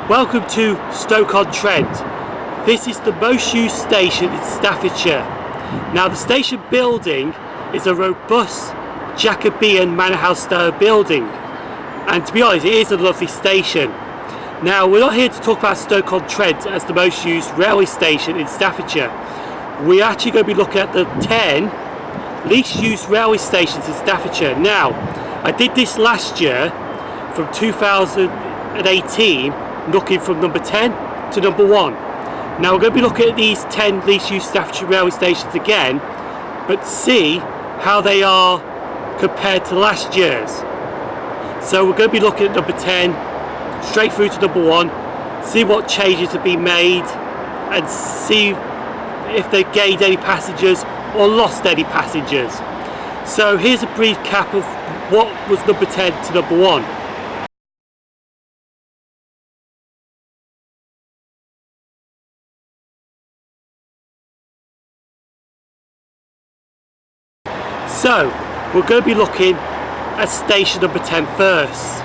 Welcome to Stoke-on-Trent. This is the most used station in Staffordshire. Now the station building is a robust Jacobean manor house style building, and to be honest it is a lovely station. Now we're not here to talk about Stoke-on-Trent as the most used railway station in Staffordshire. We're actually going to be looking at the 10 least used railway stations in Staffordshire. Now I did this last year from 2018, looking from number 10 to number 1. Now we're going to be looking at these 10 least used Staffordshire railway stations again, but see how they are compared to last year's. So we're going to be looking at number 10 straight through to number 1, see what changes have been made and see if they've gained any passengers or lost any passengers. So here's a brief recap of what was number 10 to number 1. So, we're going to be looking at station number 10 first.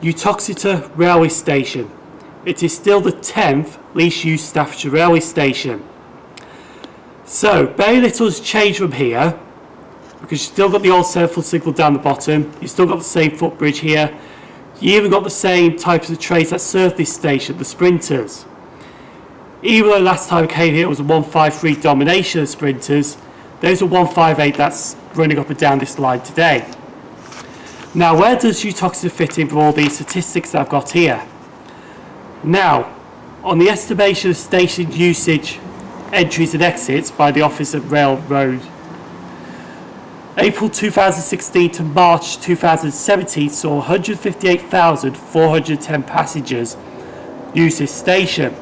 Uttoxeter Railway Station. It is still the 10th least used Staffordshire Railway Station. So, very little has changed from here, because you've still got the old 7-foot signal down the bottom, you've still got the same footbridge here, you even got the same types of trains that serve this station, the sprinters. Even though last time I came here it was a 153 domination of sprinters, there's a 158 that's running up and down this line today. Now where does Uttoxeter fit in with all these statistics that I've got here? Now, on the estimation of station usage, entries and exits by the Office of Railroad, April 2016 to March 2017 saw 158,410 passengers use this station.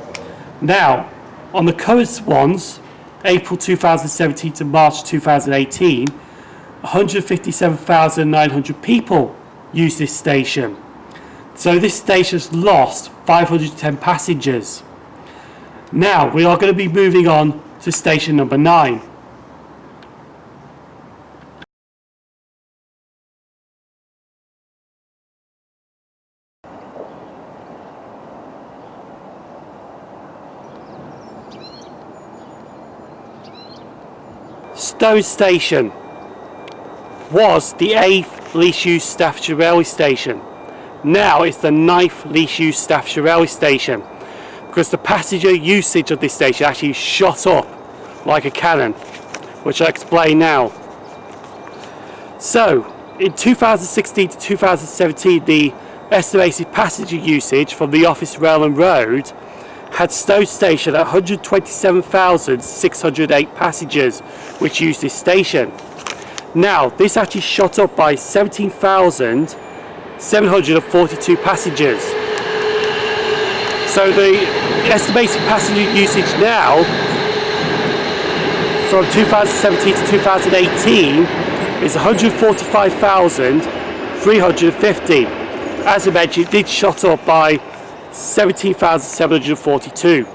Now, on the current ones, April 2017 to March 2018, 157,900 people use this station. So this station's lost 510 passengers. Now, we are going to be moving on to station number 9. Stow Station was the 8th least used Staffordshire Railway Station. Now it's the 9th least used Staffordshire Railway Station, because the passenger usage of this station actually shot up like a cannon, which I'll explain now. So in 2016 to 2017, the estimated passenger usage from the Office Rail and Road had Stow Station at 127,608 passengers which used this station. Now this actually shot up by 17,742 passengers. So the estimated passenger usage now from 2017 to 2018 is 145,350. As I mentioned, it did shot up by 17,742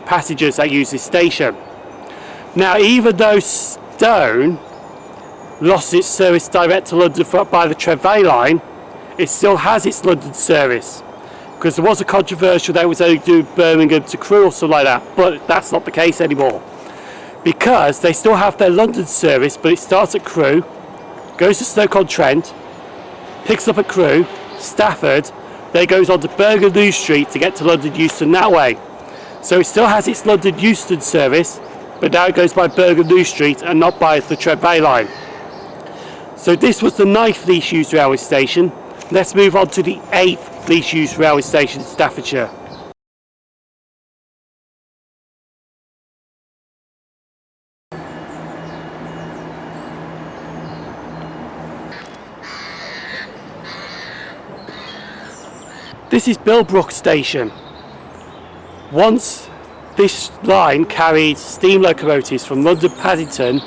passengers that use this station. Now, even though Stow lost its service direct to London by the Trent line, it still has its London service, because there was a controversial that it was only doing Birmingham to Crewe or something like that, but that's not the case anymore, because they still have their London service, but it starts at Crewe, goes to Stoke-on-Trent, picks up at Crewe, Stafford, then goes on to Birmingham New Street to get to London Euston that way. So it still has its London Euston service, but now it goes by Birmingham New Street and not by the Trent line. So this was the 9th least used railway station. Let's move on to the 8th least used railway station in Staffordshire. This is Bilbrook Station. Once this line carried steam locomotives from London Paddington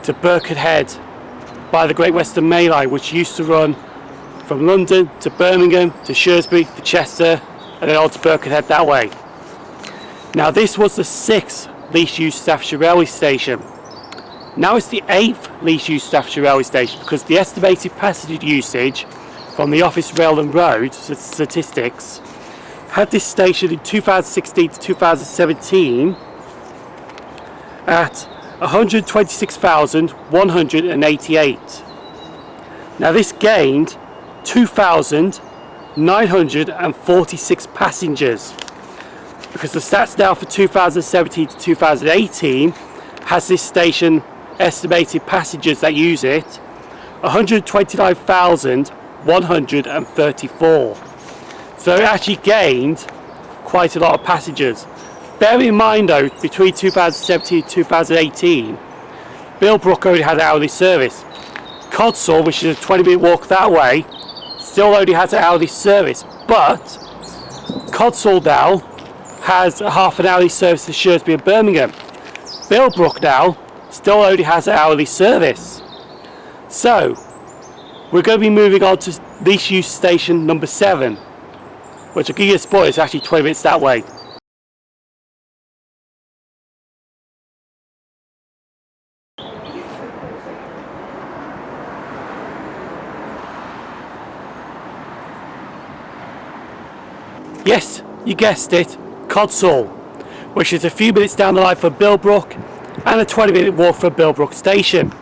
to Birkenhead by the Great Western Main Line, which used to run from London to Birmingham to Shrewsbury to Chester and then on to Birkenhead that way. Now this was the 6th least used Staffordshire Railway Station. Now it's the 8th least used Staffordshire Railway Station because the estimated passenger usage from the Office Rail and Road statistics had this station in 2016 to 2017 at 126,188. Now this gained 2,946 passengers because the stats now for 2017 to 2018 has this station estimated passengers that use it 129,134. So it actually gained quite a lot of passengers. Bear in mind though, between 2017 and 2018, Bilbrook only had hourly service. Codsall, which is a 20-minute walk that way, still only has an hourly service, but Codsall now has a half an hourly service to Shrewsbury and Birmingham. Bilbrook now still only has an hourly service. So we're going to be moving on to least used station number 7, which I'll give you a spoiler, it's actually 20 minutes that way. Yes, you guessed it, Codsall, which is a few minutes down the line from Bilbrook and a 20-minute walk from Bilbrook Station.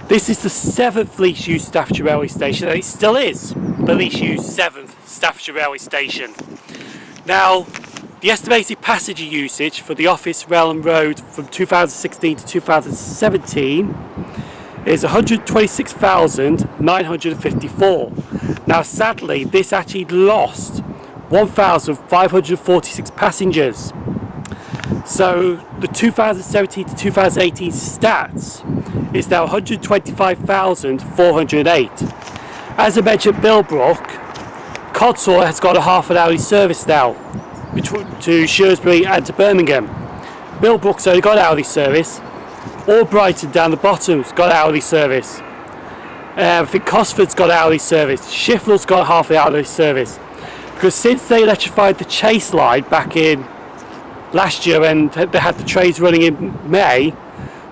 This is the 7th least used Staffordshire Railway Station, and it still is the least used 7th Staffordshire Railway Station. Now, the estimated passenger usage for the Office Rail and Road from 2016 to 2017 is 126,954. Now sadly, this actually lost 1,546 passengers. So the 2017 to 2018 stats is now 125,408. As I mentioned, Bilbrook, Codsall has got a half an hourly service now to Shrewsbury and to Birmingham. Bilbrook's only got hourly service. All Brighton down the bottom's got hourly service. I think Cosford's got hourly service. Shifnal's got half an hourly service. Because since they electrified the Chase line back in last year and they had the trains running in May,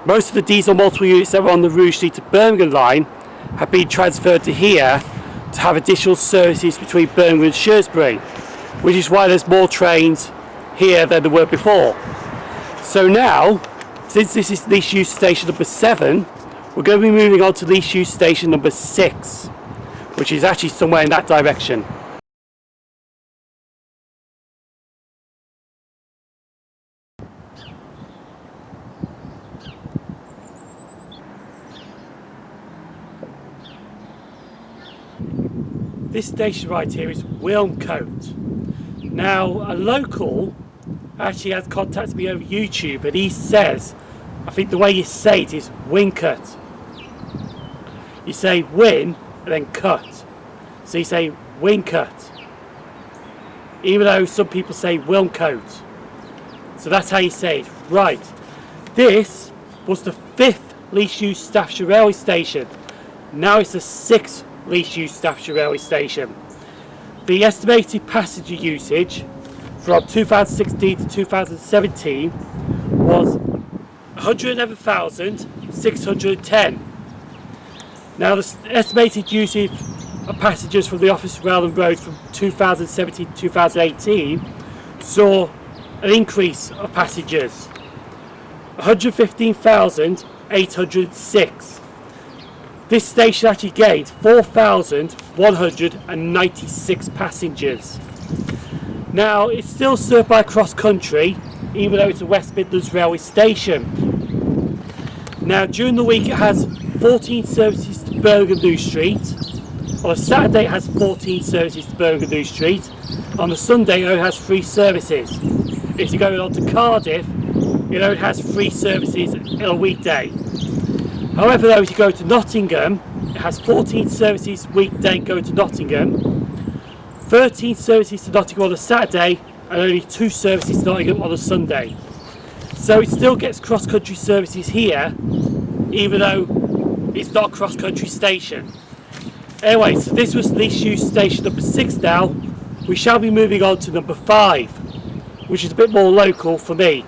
most of the diesel multiple units that were on the Rugeley to Birmingham line have been transferred to here to have additional services between Birmingham and Shrewsbury, which is why there's more trains here than there were before. So now, since this is least used station number 7, we're going to be moving on to least used station number 6, which is actually somewhere in that direction. This station right here is Wilnecote. Now, a local actually has contacted me over YouTube and he says, I think the way you say it is Wilnecote. You say win and then cut. So you say Wilnecote. Even though some people say Wilnecote. So that's how you say it. Right. This was the 5th least used Staffordshire Railway Station. Now it's the 6th least used Staffordshire Railway Station. The estimated passenger usage from 2016 to 2017 was 111,610. Now the estimated usage of passengers from the Office Rail and Road from 2017 to 2018 saw an increase of passengers, 115,806. This station actually gained 4,196 passengers. Now it's still served by cross country, even though it's a West Midlands Railway Station. Now during the week it has 14 services to Birmingham New Street. On a Saturday it has 14 services to Birmingham New Street. On a Sunday it only has 3 services. If you're going on to Cardiff, it only has 3 services on a weekday. However though, if you go to Nottingham, it has 14 services weekday going to Nottingham, 13 services to Nottingham on a Saturday and only 2 services to Nottingham on a Sunday. So it still gets cross-country services here, even though it's not a cross-country station. Anyway, so this was least used station number 6 now. We shall be moving on to number 5, which is a bit more local for me.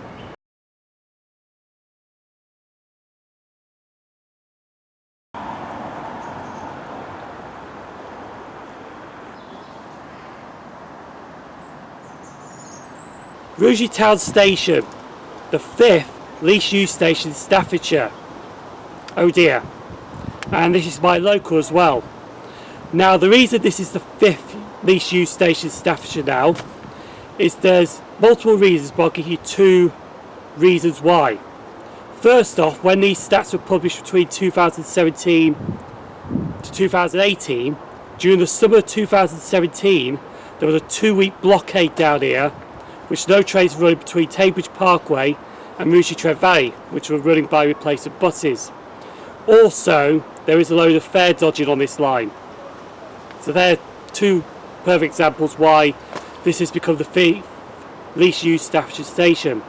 Rugeley Town Station, the 5th least used station in Staffordshire. Oh dear. And this is my local as well. Now the reason this is the 5th least used station in Staffordshire now is there's multiple reasons, but I'll give you 2 reasons why. First off, when these stats were published between 2017 to 2018, during the summer of 2017 there was a 2-week blockade down here, which no trains were running between Cambridge Parkway and Rugeley Valley, which were running by replacement buses. Also, there is a load of fare dodging on this line. So they're 2 perfect examples why this has become the least used Staffordshire station.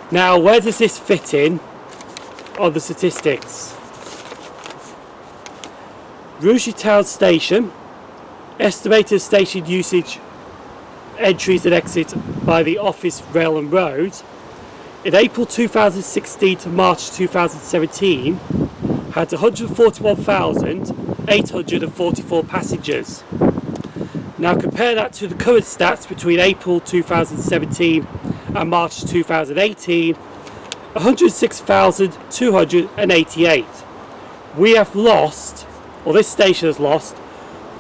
Now, where does this fit in on the statistics? Rugeley Town Station, estimated station usage, entries and exits by the office, rail and road. In April 2016 to March 2017 had 141,844 passengers. Now compare that to the current stats between April 2017 and March 2018, 106,288. We have lost, or this station has lost,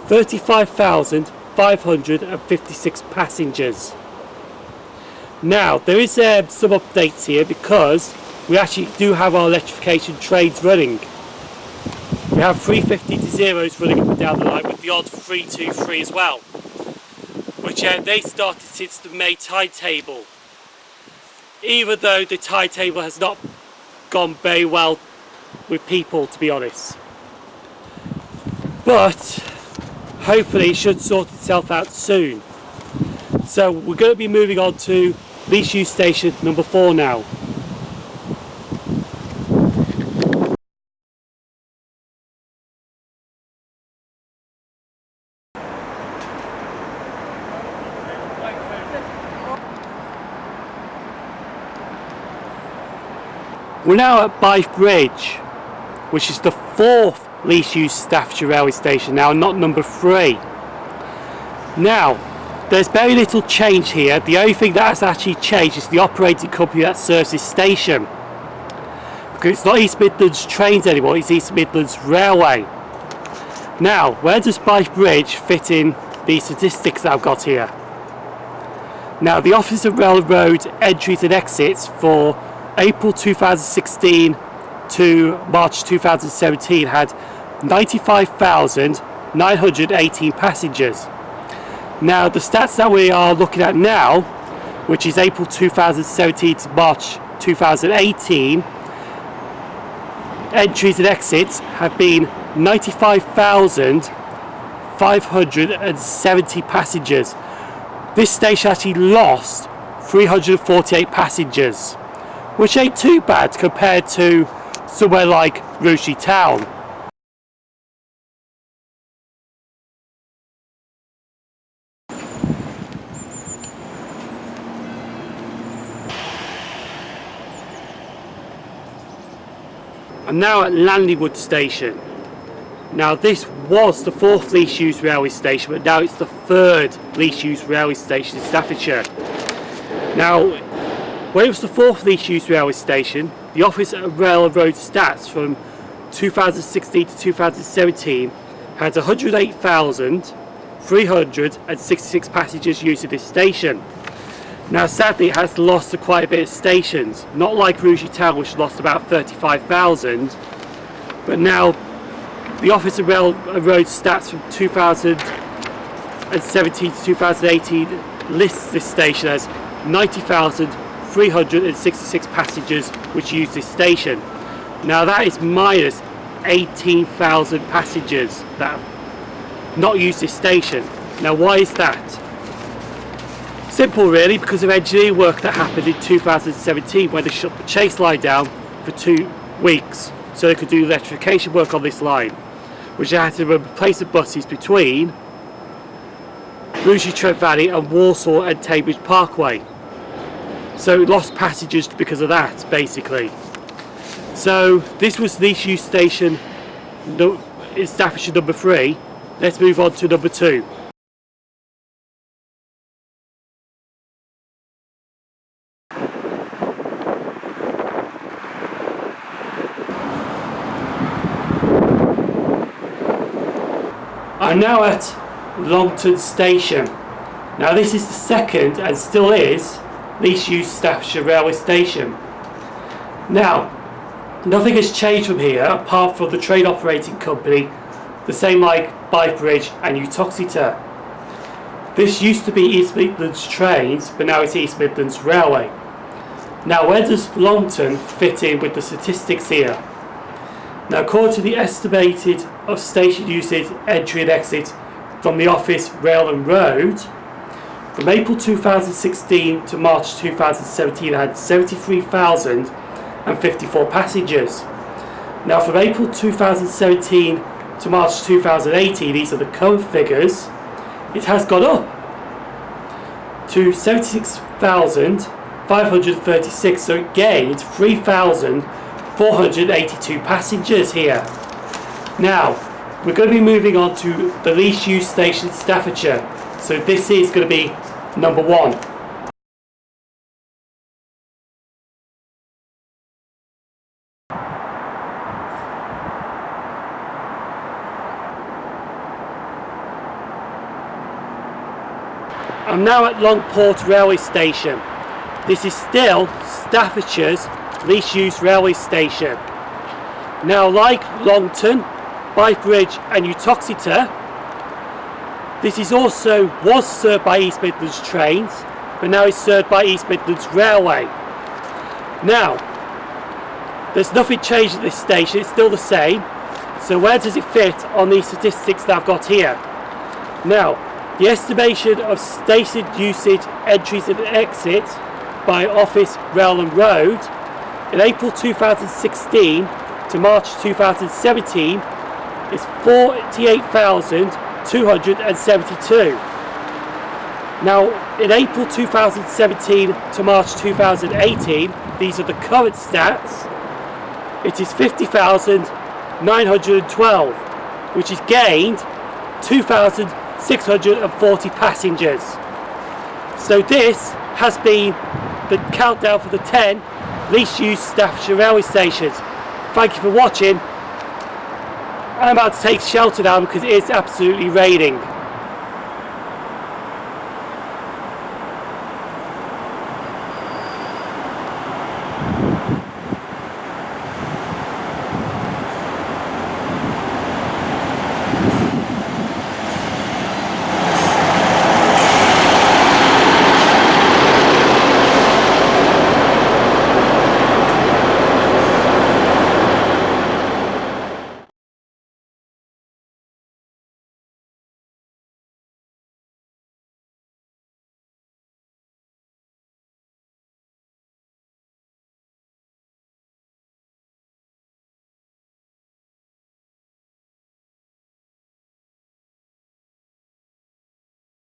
35,556 passengers. Now there is some updates here because we actually do have our electrification trains running. We have 350-0s running up and down the line with the odd 323 as well, which they started since the May timetable, even though the timetable has not gone very well with people, to be honest. But hopefully it should sort itself out soon. So we're going to be moving on to least used station number 4 now. We're now at Blythe Bridge, which is the 4th least used Staffordshire Railway Station now, not number 3. Now, there's very little change here. The only thing that has actually changed is the operating company that serves this station. Because it's not East Midlands Trains anymore, it's East Midlands Railway. Now, where does Blythe Bridge fit in the statistics that I've got here? Now, the Office of Railroad entries and exits for April 2016 to March 2017 had 95,918 passengers. Now the stats that we are looking at now, which is April 2017 to March 2018, entries and exits have been 95,570 passengers. This station actually lost 348 passengers, which ain't too bad compared to somewhere like Rugeley Town. I'm now at Landywood Station. Now this was the 4th least used railway station, but now it's the 3rd least used railway station in Staffordshire. Now, when it was the 4th least used railway station, the Office of Railroad stats from 2016 to 2017 had 108,366 passengers using this station. Now sadly it has lost quite a bit of stations, not like Rugeley Town, which lost about 35,000, but now the Office of Railroad stats from 2017 to 2018 lists this station as 90,366 passengers which use this station. Now that is minus 18,000 passengers that have not used this station. Now why is that? Simple really, because of engineering work that happened in 2017 when they shut the Chase line down for 2 weeks so they could do electrification work on this line, which they had to replace the buses between Rugeley Valley and Walsall and Cambridge Parkway. so it lost passengers because of that, basically. So this was least used station in Staffordshire number 3. Let's move on to number 2. I'm now at Longton Station. Now this is the second, and still is, least used Staffordshire Railway Station. Now, nothing has changed from here apart from the train operating company, the same like Blythe Bridge and Uttoxeter. This used to be East Midlands Trains, but now it's East Midlands Railway. Now where does Longton fit in with the statistics here? Now according to the estimated of station usage, entry and exit from the office, rail and road, from April 2016 to March 2017 I had 73,054 passengers. Now from April 2017 to March 2018, these are the current figures, it has gone up to 76,536, so it gained 3,482 passengers here. Now we're going to be moving on to the least used station in Staffordshire, so this is going to be number 1. I'm now at Longport Railway Station. This is still Staffordshire's least used railway station. Now like Longton, Blythe Bridge and Uttoxeter, this is also was served by East Midlands Trains, but now it's served by East Midlands Railway. Now, there's nothing changed at this station, it's still the same. So where does it fit on these statistics that I've got here? Now, the estimation of station usage, entries and exits by office, rail and road in April 2016 to March 2017 is 48,272. Now in April 2017 to March 2018, these are the current stats, it is 50,912, which is gained 2,640 passengers. So this has been the countdown for the 10 least used Staffordshire railway stations. Thank you for watching. I'm about to take shelter now because it is absolutely raining.